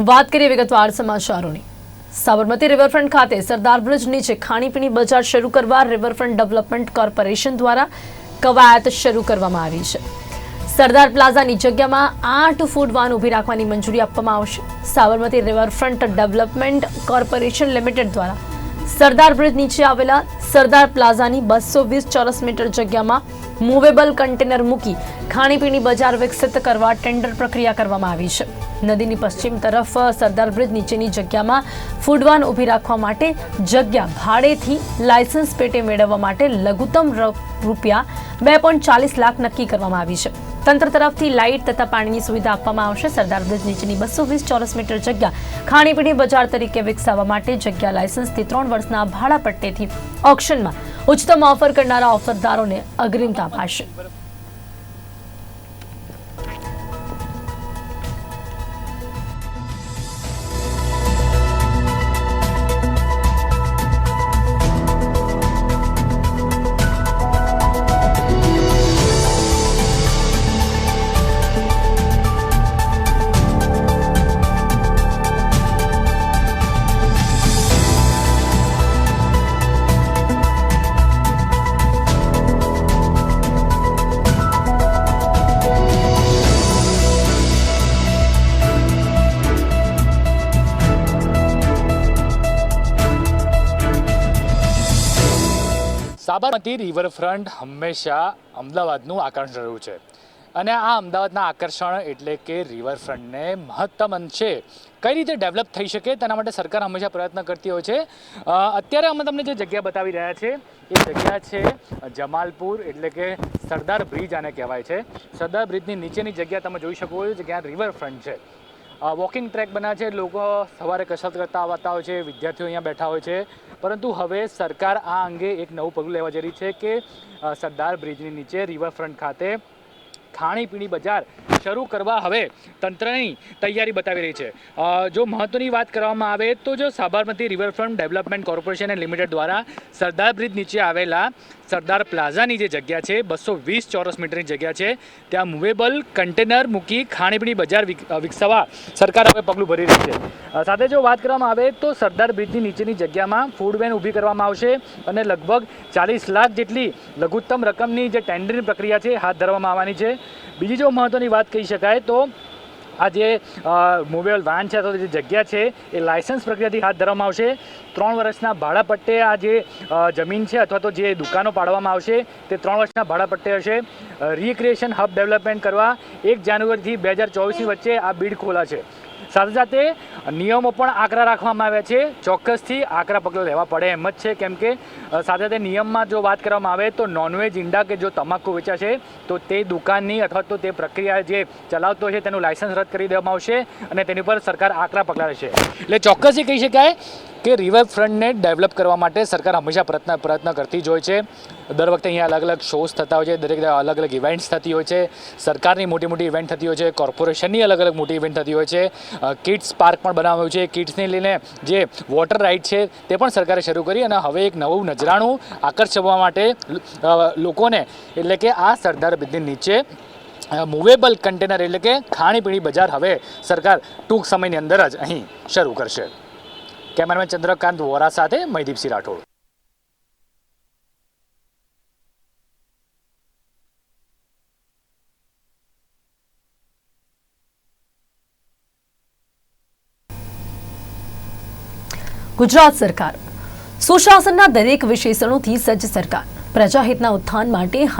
વાત કરીએ વિગતવાર સમાચારોની। સાબરમતી રિવરફ્રન્ટ ખાતે સરદાર બ્રિજ નીચે ખાણીપીણી બજાર શરૂ કરવા રિવરફ્રન્ટ ડેવલપમેન્ટ કોર્પોરેશન દ્વારા કવાયત શરૂ કરવામાં આવી છે। સરદાર પ્લાઝાની જગ્યામાં 8 ફૂડ વાન ઊભી રાખવાની મંજૂરી આપવામાં આવશે। Sabarmati riverfront development corporation limited દ્વારા સરદાર બ્રિજ નીચે આવેલા સરદાર પ્લાઝાની 220 ચોરસ મીટર જગ્યામાં મૂવેબલ કન્ટેનર મૂકી ખાણીપીણી બજાર વિકસિત કરવા ટેન્ડર પ્રક્રિયા કરવામાં આવી છે। નદીની પશ્ચિમ તરફ સરદાર બ્રિજ નીચેની જગ્યામાં ફૂડવાન ઊભી રાખવા માટે જગ્યા ભાડેથી લાયસન્સ પેટે મેળવવા માટે લઘુત્તમ રૂપિયા 2.40 લાખ નક્કી કરવામાં આવી છે। તંત્ર તરફથી લાઇટ તથા પાણીની સુવિધા આપવામાં આવશે। સરદાર બ્રિજ નીચેની 220 ચોરસ મીટર જગ્યા ખાણીપીણી બજાર તરીકે વિકસાવવા માટે જગ્યા લાયસન્સથી 3 વર્ષના ભાડા પટ્ટેથી ઓક્શનમાં ઉચ્ચતમ ઓફર કરનારા ઓફરદારોને અગ્રિમતા અપાશે। સાબરમતી રિવરફ્રન્ટ હંમેશા અમદાવાદનું આકર્ષણ રહ્યું છે અને આ અમદાવાદના આકર્ષણ એટલે કે રિવરફ્રન્ટને મહત્તમ અંશે કઈ રીતે ડેવલપ થઈ શકે તેના માટે સરકાર હંમેશા પ્રયત્ન કરતી હોય છે। અત્યારે અમે તમને જે જગ્યા બતાવી રહ્યા છે એ જગ્યા છે જમાલપુર એટલે કે સરદાર બ્રિજ આને કહેવાય છે। સરદાર બ્રિજની નીચેની જગ્યા તમે જોઈ શકો છો જ્યાં રિવરફ્રન્ટ છે। વોકિંગ ટ્રેક બનાવે છે, લોકો સવારે કસરત કરતા આવતા હોય છે, વિદ્યાર્થીઓ અહીંયા બેઠા હોય છે। પરંતુ હવે સરકાર આ અંગે એક નવું પગલું લેવા જઈ રહી છે કે સરદાર બ્રિજની નીચે રિવરફ્રન્ટ ખાતે ખાણીપીણી બજાર શરૂ કરવા હવે તંત્રની તૈયારી બતાવી રહી છે। જો મહત્વની વાત કરવામાં આવે તો જો Sabarmati riverfront development corporation limited દ્વારા સરદાર બ્રિજ નીચે આવેલા સરદાર પ્લાઝાની જે જગ્યા છે 220 ચોરસ મીટરની જગ્યા છે ત્યાં મૂવેબલ કન્ટેનર મૂકી ખાણીપીણી બજાર વિકસાવવા સરકાર હવે પગલું ભરી રહી છે। સાથે જો વાત કરવામાં આવે તો સરદાર બ્રિજની નીચેની જગ્યામાં ફૂડ વેન ઊભી કરવામાં આવશે અને લગભગ 40 લાખ જેટલી લઘુત્તમ રકમની જે ટેન્ડરની પ્રક્રિયા છે હાથ ધરવામાં આવવાની છે। બીજી જો મહત્વની વાત કહી શકાય તો આ જે મૂવેબલ વાન છે અથવા જે જગ્યા છે એ લાયસન્સ પ્રક્રિયાથી હાથ ધરવામાં આવશે। 3 વર્ષના ભાડા પટ્ટે આ જે જમીન છે અથવા તો જે દુકાનો પાડવામાં આવશે તે 3 વર્ષના ભાડા પટ્ટે હશે। રિક્રિએશન હબ ડેવલપમેન્ટ કરવા 1 જાન્યુઆરીથી 2024ની વચ્ચે આ બીડ ખોલાશે। સાથે સાથે નિયમો પણ આકરા રાખવામાં આવ્યા છે। ચોક્કસથી આકરા પગલાં લેવા પડે એમ જ છે કેમ કે સાથે સાથે નિયમમાં જો વાત કરવામાં આવે તો નોનવેજ ઈંડા કે જો તમાકુ વેચાશે તો તે દુકાનની અથવા તો તે પ્રક્રિયા જે ચલાવતો છે તેનું લાયસન્સ રદ કરી દેવામાં આવશે અને તેની પર સરકાર આકરા પગલાં લેશે। એટલે ચોક્કસથી કહી શકાય કે રિવરફ્રન્ટને ડેવલપ કરવા માટે સરકાર હંમેશા પ્રયત્ન કરતી જ હોય છે। દર વખતે અહીંયા અલગ અલગ શોઝ થતા હોય છે, દરેક અલગ અલગ ઇવેન્ટ્સ થતી હોય છે, સરકારની મોટી મોટી ઇવેન્ટ થતી હોય છે, કોર્પોરેશનની અલગ અલગ મોટી ઇવેન્ટ થતી હોય છે। કિડ્સ પાર્ક પણ બનાવવામાં આવ્યું છે। કિડ્સને લઈને જે વોટર રાઇડ છે તે પણ સરકારે શરૂ કરી અને હવે એક નવું નજરાણું આકર્ષવા માટે લોકોને એટલે કે આ સરદાર બ્રિજની નીચે મૂવેબલ કન્ટેનર એટલે કે ખાણીપીણી બજાર હવે સરકાર ટૂંક સમયની અંદર જ અહીં શરૂ કરશે। કેમેરામેન ચંદ્રકાંત વોરા સાથે મહીદીપસિંહ રાઠોડ। ગુજરાત સરકાર સુશાસનના દરેક વિશેષણોથી સજ્જ સરકાર પ્રજાહિતના ઉત્થાન માટે હર